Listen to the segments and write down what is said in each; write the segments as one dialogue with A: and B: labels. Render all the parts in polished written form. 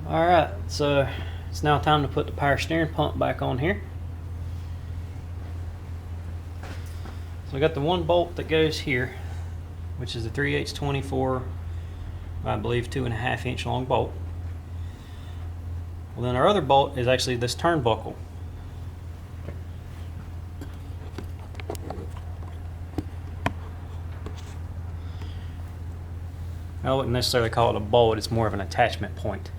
A: Alright, so it's now time to put the power steering pump back on here. So I got the one bolt that goes here, which is a 3/8 24, I believe 2.5 inch long bolt. Well, then our other bolt is actually this turnbuckle. I wouldn't necessarily call it a bolt, it's more of an attachment point.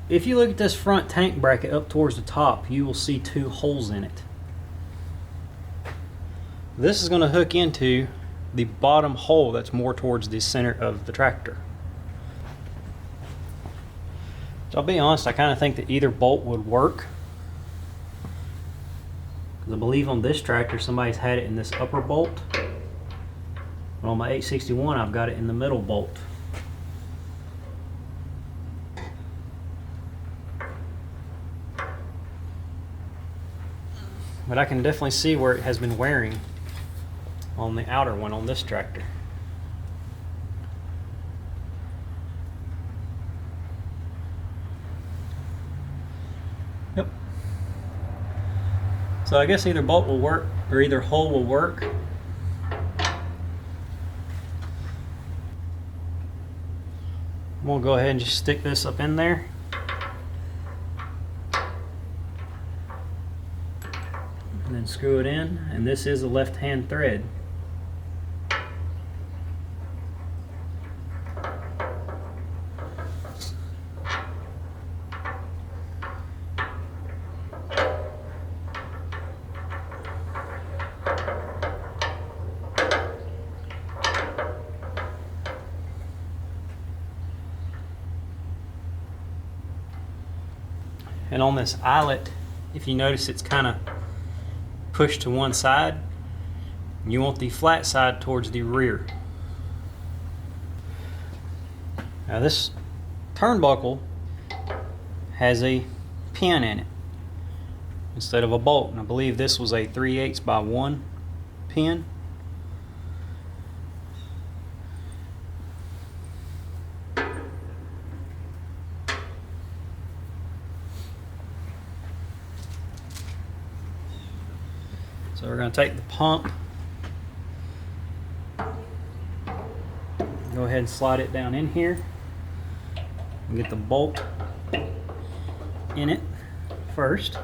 A: If you look at this front tank bracket up towards the top, you will see two holes in it. This is going to hook into the bottom hole that's more towards the center of the tractor. So I'll be honest, I kind of think that either bolt would work. Because I believe on this tractor somebody's had it in this upper bolt. But on my 861 I've got it in the middle bolt. But I can definitely see where it has been wearing on the outer one on this tractor. Yep. So I guess either bolt will work or either hole will work. We'll go ahead and just stick this up in there. And then screw it in, and this is a left-hand thread. And on this eyelet, if you notice, it's kind of pushed to one side. You want the flat side towards the rear. Now this turnbuckle has a pin in it instead of a bolt, and I believe this was a 3/8 by 1 pin. So we're going to take the pump, go ahead and slide it down in here, and get the bolt in it first.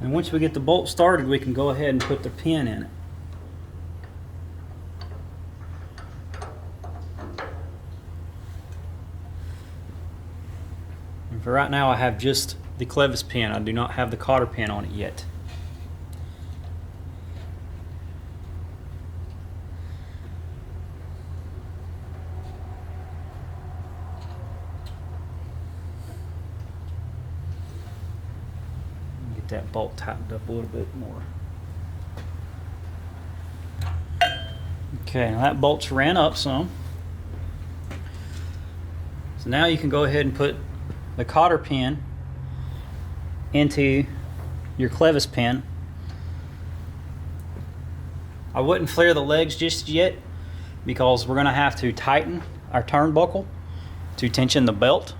A: And once we get the bolt started, we can go ahead and put the pin in it. And for right now, I have just the clevis pin. I do not have the cotter pin on it yet. That bolt tightened up a little bit more. Okay, now that bolt's ran up some. So now you can go ahead and put the cotter pin into your clevis pin. I wouldn't flare the legs just yet because we're going to have to tighten our turnbuckle to tension the belt.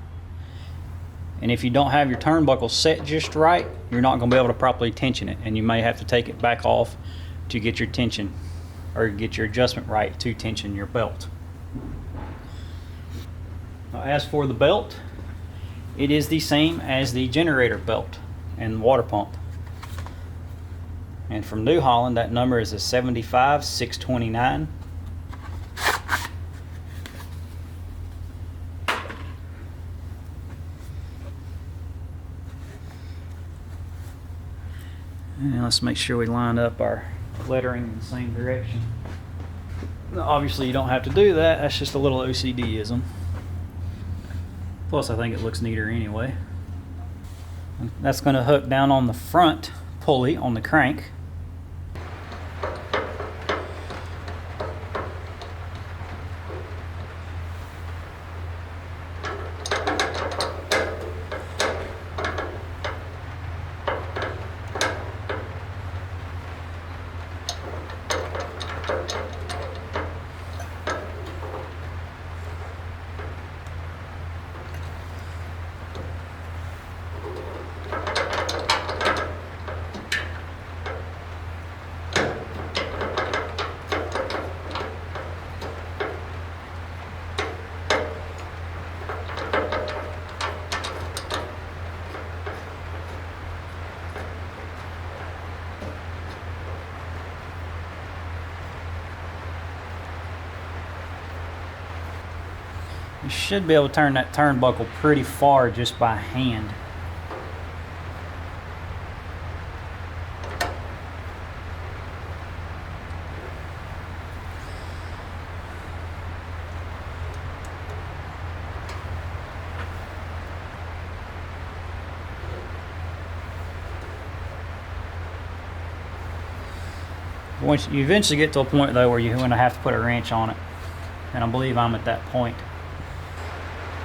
A: And if you don't have your turnbuckle set just right, you're not going to be able to properly tension it, and you may have to take it back off to get your tension or get your adjustment right to tension your belt. Now, as for the belt, it is the same as the generator belt and water pump. And from New Holland, that number is a 75-629. And let's make sure we line up our lettering in the same direction. Obviously, you don't have to do that. That's just a little OCD-ism. Plus, I think it looks neater anyway. That's going to hook down on the front pulley on the crank. You should be able to turn that turnbuckle pretty far just by hand. Once you eventually get to a point though where you're going to have to put a wrench on it, and I believe I'm at that point.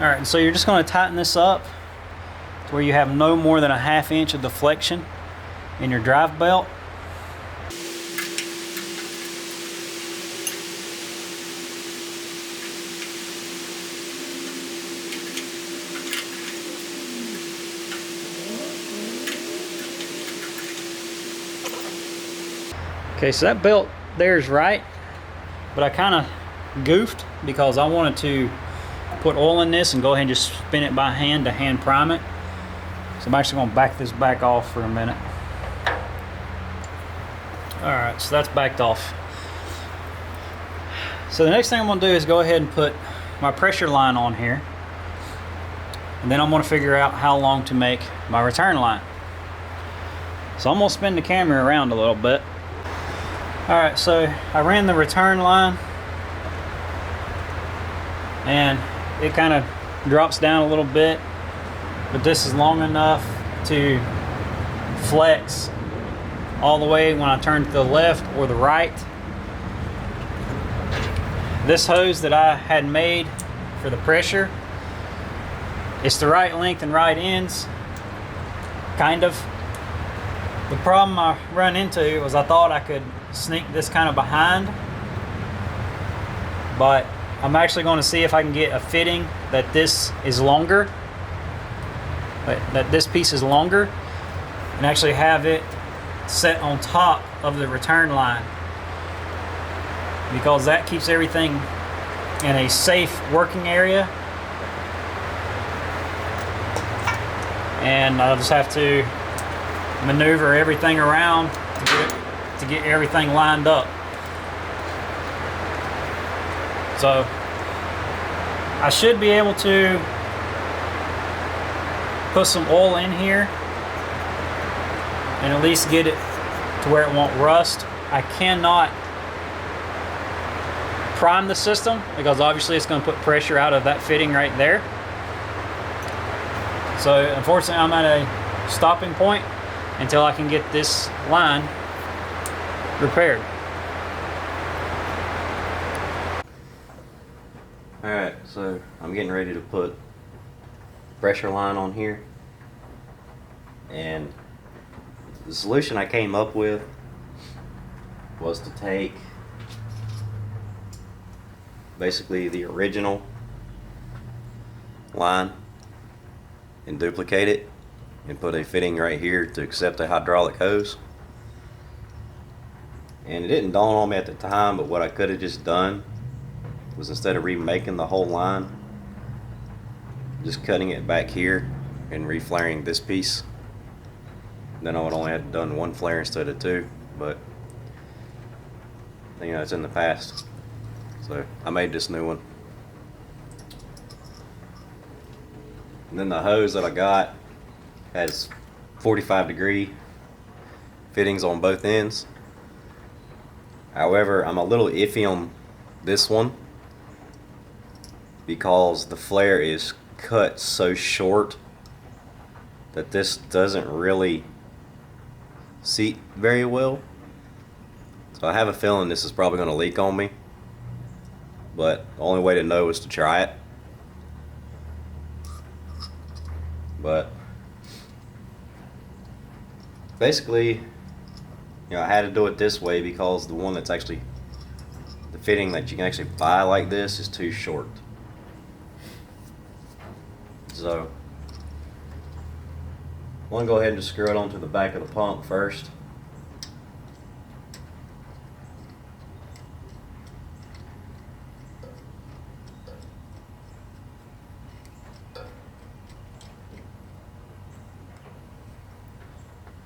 A: Alright, so you're just going to tighten this up to where you have no more than a 1/2 inch of deflection in your drive belt. Okay, so that belt there is right, but I kind of goofed because I wanted to put oil in this and go ahead and just spin it by hand to hand prime it. So I'm actually going to back this back off for a minute. Alright, so that's backed off. So the next thing I'm going to do is go ahead and put my pressure line on here, and then I'm going to figure out how long to make my return line. So I'm going to spin the camera around a little bit. Alright, so I ran the return line and it kind of drops down a little bit, but this is long enough to flex all the way when I turn to the left or the right. This hose that I had made for the pressure, it's the right length and right ends, kind of. The problem I run into was I thought I could sneak this kind of behind, but I'm actually going to see if I can get a fitting that this is longer, that this piece is longer, and actually have it set on top of the return line, because that keeps everything in a safe working area. And I'll just have to maneuver everything around to get everything lined up. So I should be able to put some oil in here and at least get it to where it won't rust. I cannot prime the system because obviously it's going to put pressure out of that fitting right there. So unfortunately I'm at a stopping point until I can get this line repaired.
B: Alright, so I'm getting ready to put pressure line on here, and the solution I came up with was to take basically the original line and duplicate it and put a fitting right here to accept a hydraulic hose. And it didn't dawn on me at the time, but what I could have just done was, instead of remaking the whole line, just cutting it back here and reflaring this piece. Then I would only have done one flare instead of two, but you know, it's in the past. So I made this new one. And then the hose that I got has 45-degree fittings on both ends. However, I'm a little iffy on this one because the flare is cut so short that this doesn't really seat very well. So I have a feeling this is probably going to leak on me. But the only way to know is to try it. But basically, I had to do it this way because the one that's actually, the fitting that you can actually buy like this is too short. So I'm going to go ahead and just screw it onto the back of the pump first.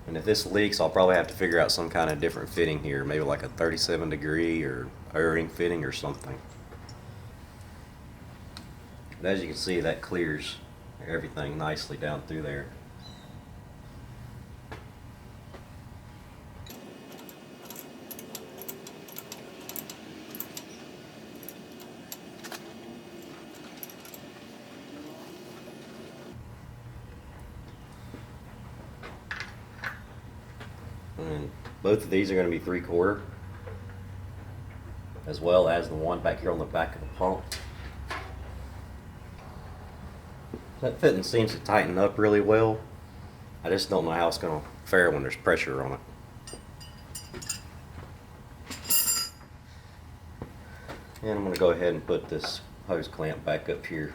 B: And if this leaks, I'll probably have to figure out some kind of different fitting here, maybe like a 37 degree or O-ring fitting or something. But as you can see, that clears everything nicely down through there. And both of these are going to be 3/4, as well as the one back here on the back of the pump. That fitting seems to tighten up really well. I just don't know how it's going to fare when there's pressure on it. And I'm going to go ahead and put this hose clamp back up here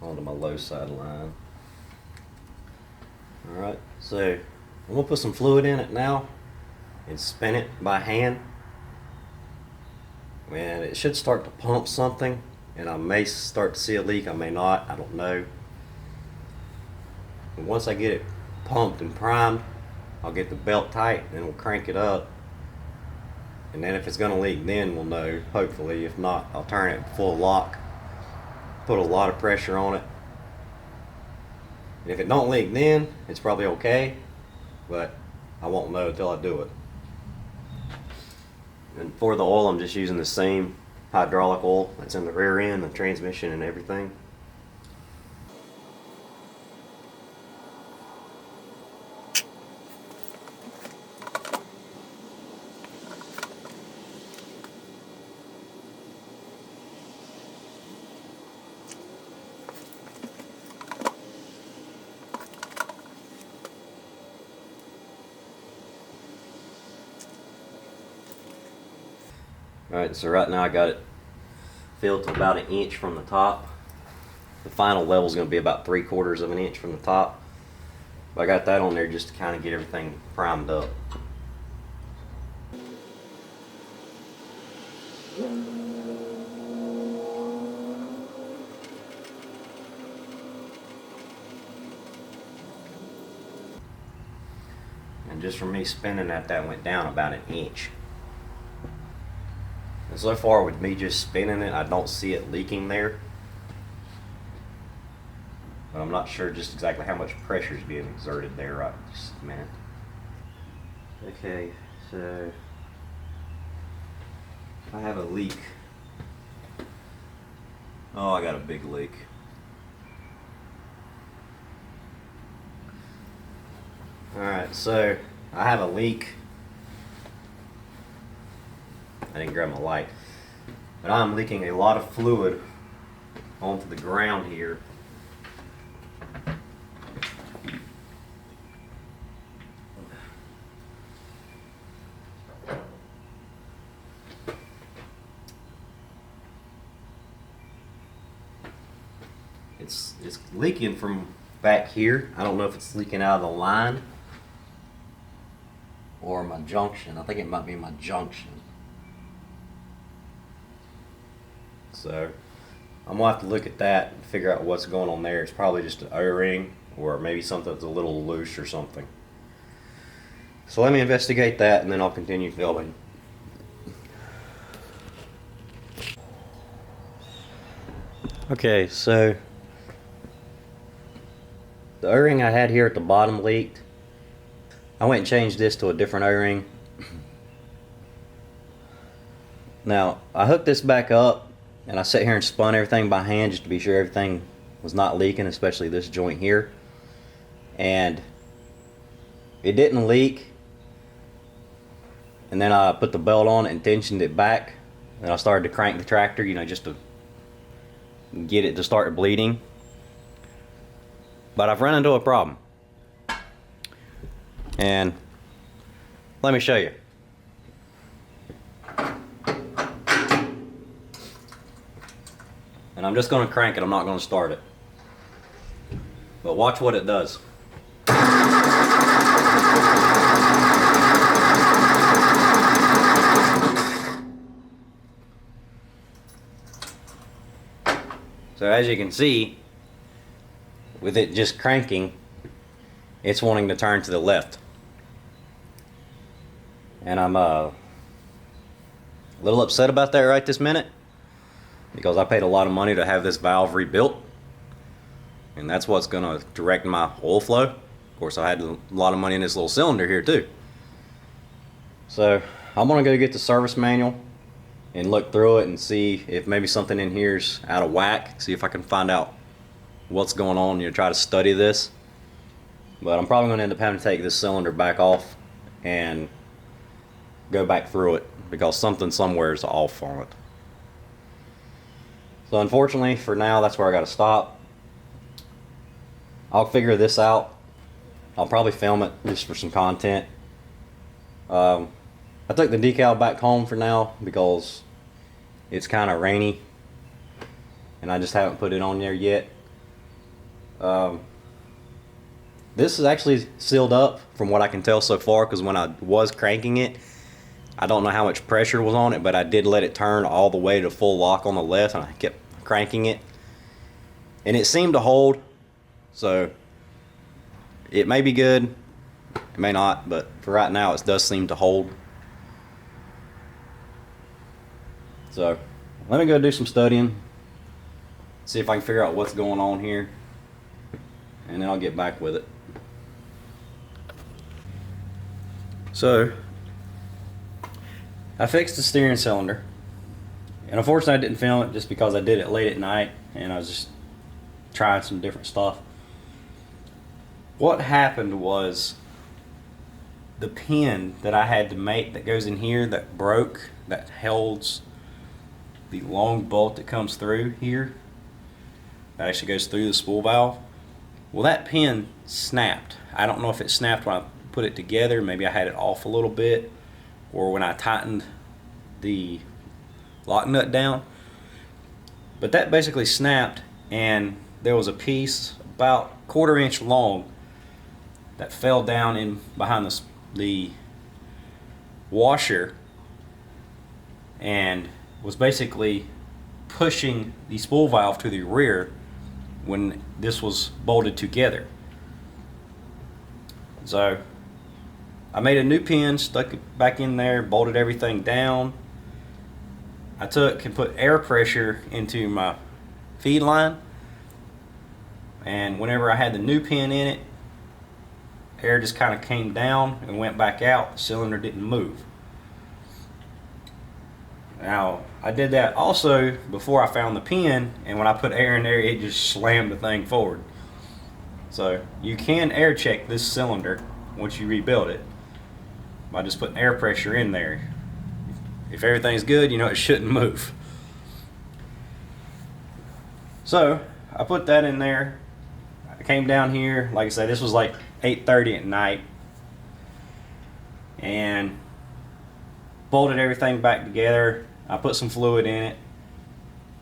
B: onto my low side line. Alright, so I'm going to put some fluid in it now and spin it by hand. And it should start to pump something, and I may start to see a leak, I may not, I don't know. And once I get it pumped and primed, I'll get the belt tight and we'll crank it up. And then if it's going to leak, then we'll know, hopefully. If not, I'll turn it full lock, put a lot of pressure on it. And if it don't leak then, it's probably okay, but I won't know until I do it. And for the oil, I'm just using the same hydraulic oil that's in the rear end, the transmission and everything. Alright, so right now I got it filled to about 1 inch from the top. The final level is going to be about 3/4 of an inch from the top. But I got that on there just to kind of get everything primed up. And just from me spinning that went down about 1 inch. And so far with me just spinning it, I don't see it leaking there. But I'm not sure just exactly how much pressure is being exerted there right just a minute. Okay, so I have a leak. Oh, I got a big leak. Alright, so I have a leak. I didn't grab my light. But I'm leaking a lot of fluid onto the ground here. It's leaking from back here. I don't know if it's leaking out of the line or my junction. I think it might be my junction. So I'm gonna have to look at that and figure out what's going on there. It's probably just an O-ring or maybe something that's a little loose or something. So let me investigate that and then I'll continue filming. Okay, so the O-ring I had here at the bottom leaked. I went and changed this to a different O-ring. Now I hooked this back up and I sat here and spun everything by hand just to be sure everything was not leaking, especially this joint here. And it didn't leak. And then I put the belt on and tensioned it back. And I started to crank the tractor, you know, just to get it to start bleeding. But I've run into a problem. And let me show you. And I'm just going to crank it, I'm not going to start it. But watch what it does. So as you can see, with it just cranking, it's wanting to turn to the left. And I'm a little upset about that right this minute, because I paid a lot of money to have this valve rebuilt, and that's what's going to direct my oil flow. Of course, I had a lot of money in this little cylinder here too. So I'm going to go get the service manual and look through it and see if maybe something in here's out of whack, see if I can find out what's going on, you know, try to study this. But I'm probably going to end up having to take this cylinder back off and go back through it, because something somewhere is off on it. So unfortunately for now, that's where I got to stop. I'll figure this out. I'll probably film it just for some content. I took the decal back home for now because it's kind of rainy and I just haven't put it on there yet. This is actually sealed up from what I can tell so far, because when I was cranking it, I don't know how much pressure was on it, but I did let it turn all the way to full lock on the left, and I kept cranking it and it seemed to hold. So it may be good, it may not, but for right now it does seem to hold. So let me go do some studying, see if I can figure out what's going on here, and then I'll get back with it. So I fixed the steering cylinder, and unfortunately I didn't film it just because I did it late at night and I was just trying some different stuff. What happened was the pin that I had to make that goes in here that broke, that holds the long bolt that comes through here, that actually goes through the spool valve. Well, that pin snapped. I don't know if it snapped when I put it together, maybe I had it off a little bit, or when I tightened the lock nut down, but that basically snapped, and there was a piece about 1/4 inch long that fell down in behind the washer and was basically pushing the spool valve to the rear when this was bolted together. So I made a new pin, stuck it back in there, bolted everything down. I took and put air pressure into my feed line, and whenever I had the new pin in it, air just kind of came down and went back out. The cylinder didn't move. Now I did that also before I found the pin, and when I put air in there, it just slammed the thing forward. So you can air check this cylinder once you rebuild it by just putting air pressure in there. If everything's good, you know it shouldn't move. So I put that in there. I came down here, like I said, this was like 8:30 at night, and bolted everything back together. I put some fluid in it,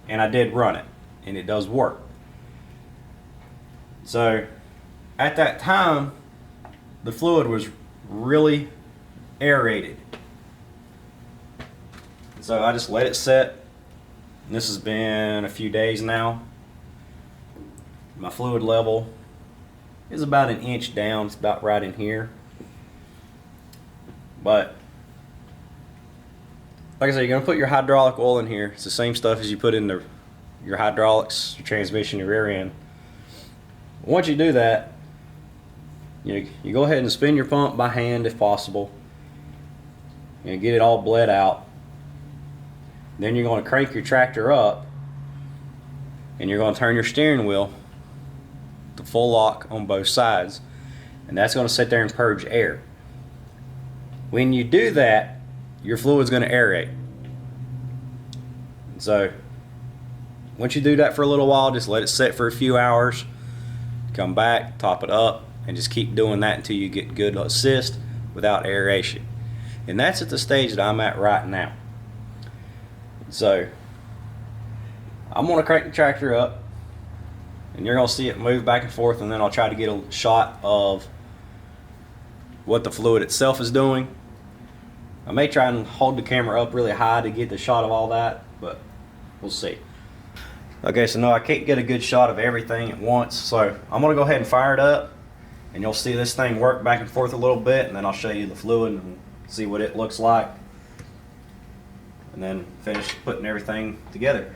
B: and I did run it, and it does work. So at that time, the fluid was really aerated. So I just let it set, and this has been a few days now. My fluid level is about 1 inch down, it's about right in here. But like I said, you're going to put your hydraulic oil in here. It's the same stuff as you put in your hydraulics, your transmission, your rear end. Once you do that, you go ahead and spin your pump by hand if possible, and get it all bled out. Then you're going to crank your tractor up, and you're going to turn your steering wheel
A: the full lock on both sides, and that's going to sit there and purge air. When you do that, your fluid's going to aerate. So once you do that for a little while, just let it sit for a few hours, come back, top it up, and just keep doing that until you get good assist without aeration. And that's at the stage that I'm at right now. So I'm going to crank the tractor up, and you're going to see it move back and forth, and then I'll try to get a shot of what the fluid itself is doing. I may try and hold the camera up really high to get the shot of all that, but we'll see. Okay, so no, I can't get a good shot of everything at once, so I'm going to go ahead and fire it up, and you'll see this thing work back and forth a little bit, and then I'll show you the fluid and see what it looks like, and then finish putting everything together.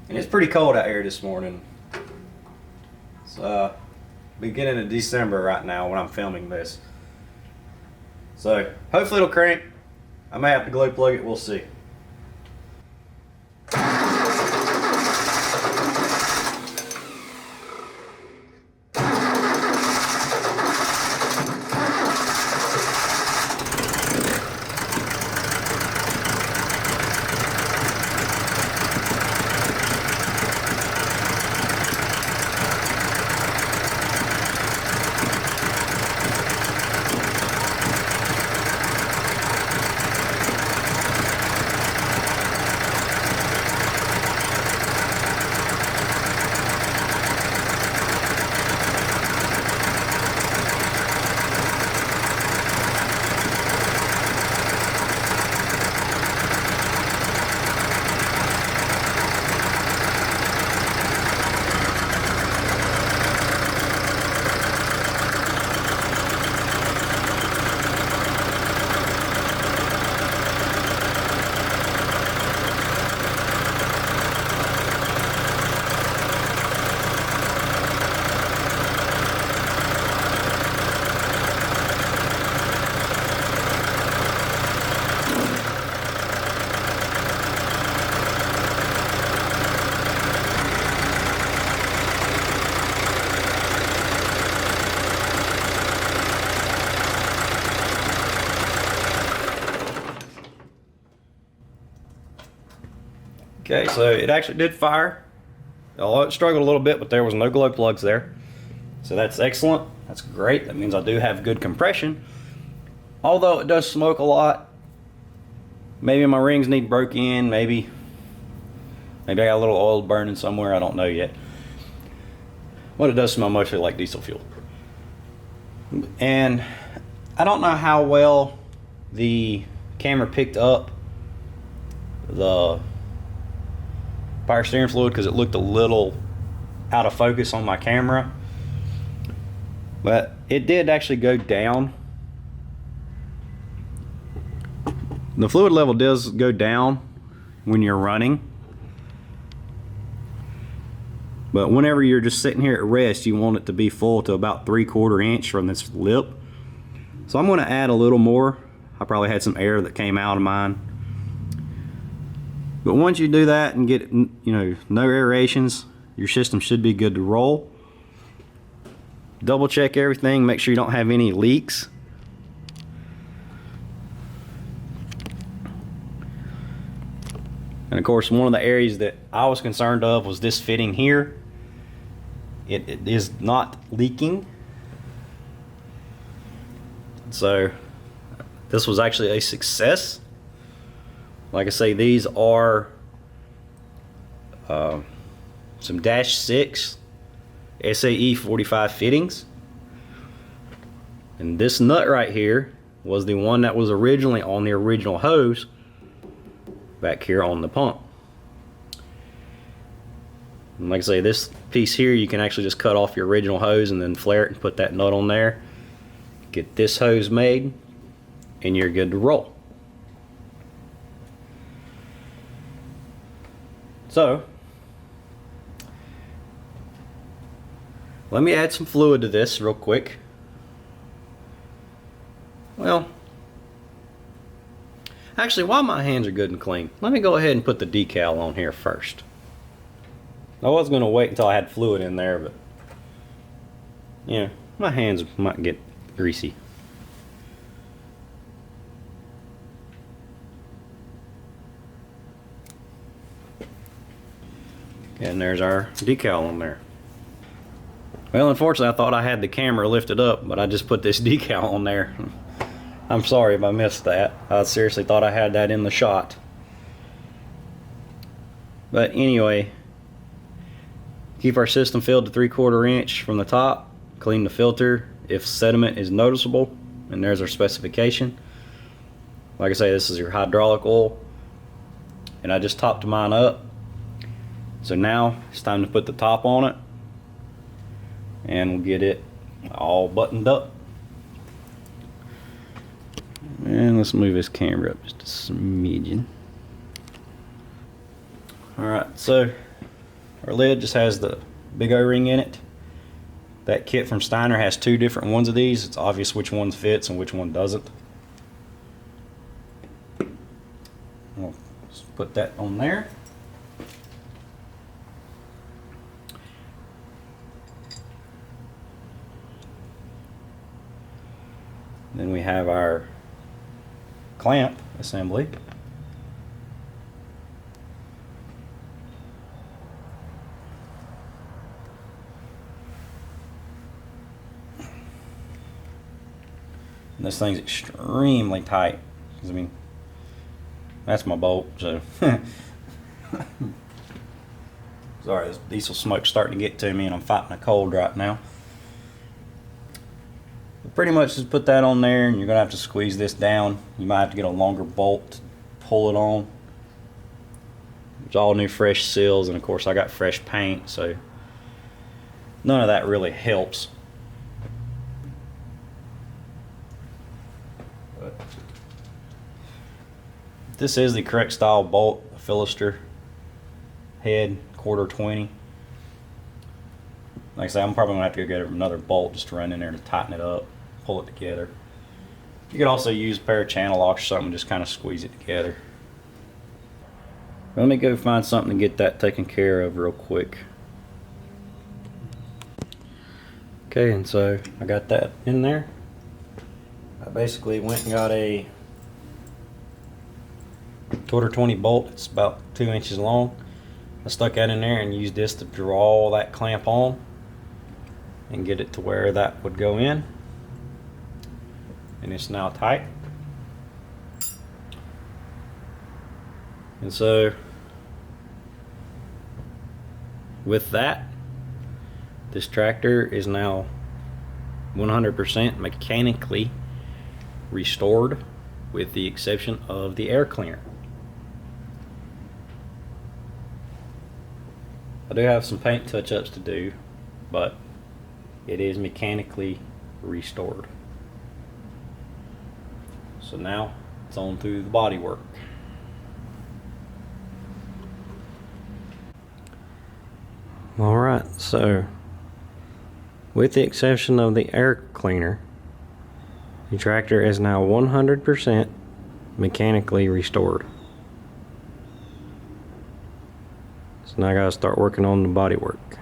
A: And it's pretty cold out here this morning. It's beginning of December right now when I'm filming this. So hopefully it'll crank. I may have to glow plug it, we'll see. Okay, so it actually did fire. Although it struggled a little bit, but there was no glow plugs there. So that's excellent. That's great. That means I do have good compression. Although it does smoke a lot. Maybe my rings need broke in. Maybe I got a little oil burning somewhere. I don't know yet. But it does smell mostly like diesel fuel. And I don't know how well the camera picked up the power steering fluid because it looked a little out of focus on my camera, but it did actually go down. The fluid level does go down when you're running, but whenever you're just sitting here at rest, you want it to be full to about 3/4 inch from this lip. So I'm going to add a little more. I probably had some air that came out of mine. But once you do that and get, you know, no aerations, your system should be good to roll. Double check everything, make sure you don't have any leaks. And of course, one of the areas that I was concerned of was this fitting here. It is not leaking. So this was actually a success. Like I say, these are some -6 SAE 45 fittings. And this nut right here was the one that was originally on the original hose back here on the pump. And like I say, this piece here, you can actually just cut off your original hose and then flare it and put that nut on there. Get this hose made and you're good to roll. So let me add some fluid to this real quick. Well, Actually, while my hands are good and clean, let me go ahead and put the decal on here first. I was going to wait until I had fluid in there, but yeah, my hands might get greasy. And there's our decal on there. Well, unfortunately, I thought I had the camera lifted up, but I just put this decal on there. I'm sorry if I missed that. I seriously thought I had that in the shot. But anyway, keep our system filled to 3/4 inch from the top. Clean the filter if sediment is noticeable, and there's our specification. Like I say, this is your hydraulic oil, and I just topped mine up. So now it's time to put the top on it, and we'll get it all buttoned up. And let's move this camera up just a smidgen. Alright, so our lid just has the big O-ring in it. That kit from Steiner has 2 different ones of these. It's obvious which one fits and which one doesn't. We'll just put that on there. Then we have our clamp assembly. And this thing's extremely tight. 'Cause I mean, that's my bolt, so. Sorry, this diesel smoke's starting to get to me and I'm fighting a cold right now. Pretty much just put that on there, and you're gonna have to squeeze this down. You might have to get a longer bolt to pull it on. It's all new fresh seals, and of course I got fresh paint, so none of that really helps. But this is the correct style bolt, a Philister head, 1/4 20. Like I say, I'm probably gonna have to go get another bolt just to run in there to tighten it up, pull it together. You could also use a pair of channel locks or something, just kind of squeeze it together. Let me go find something to get that taken care of real quick. Okay, and so I got that in there. I basically went and got a 1/4 20 bolt. It's about 2 inches long. I stuck that in there and used this to draw that clamp on and get it to where that would go in. And it's now tight. And so with that, this tractor is now 100% mechanically restored, with the exception of the air cleaner. I do have some paint touch-ups to do, but it is mechanically restored. So now it's on to the body work. Alright, so with the exception of the air cleaner, the tractor is now 100% mechanically restored. So now I gotta start working on the body work.